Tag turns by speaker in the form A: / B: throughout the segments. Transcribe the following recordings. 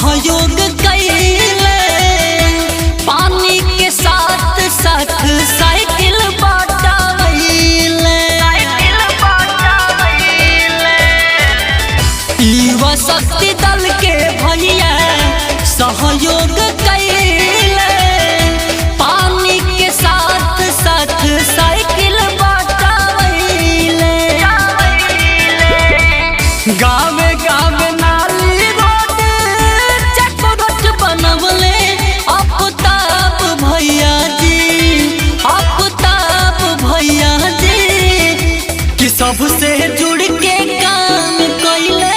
A: सहयोग कैले पानी के साथ साथ साइकिल बांटावैले युवा शक्ति दल के भैया सहयोग कैले पानी के साथ साथ साइकिल बांटावैले गावे गावे नाली रोड चकोरट बनवले आफ्ताब भैया जी कि सबसे जुड़ के काम कैले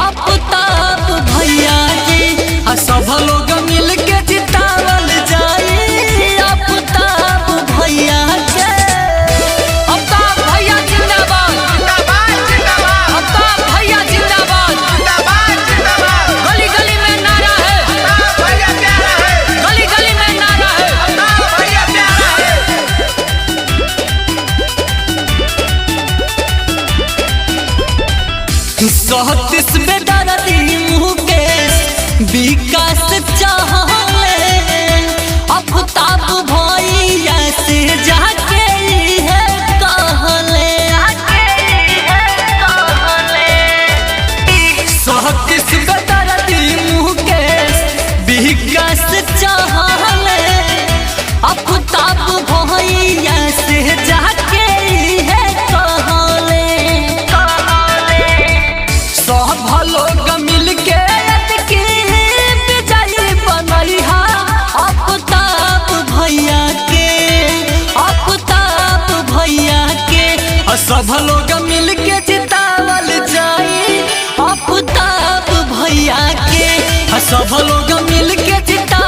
A: आफ्ताब भैया जी सब लोग मिल के जितावल जाए आफ्ताब भैया के। आफ्ताब भैया जिंदाबाद आफ्ताब भैया जिंदाबाद गली गली में नारा है गली गली में नारा है। 37 बेदर्दी मुकेश विकास चाहले आफ्ताब भैया से जाके है कहले 37 बेदर्दी मुकेश विकास चाहले आफ्ताब भैया से जाके है कहले सब लोग मिल के विजयी बनैहा आफ्ताब भैया के सब लोग मिल के जितावल जाए आफ्ताब भैया के सब लोग मिल के जिता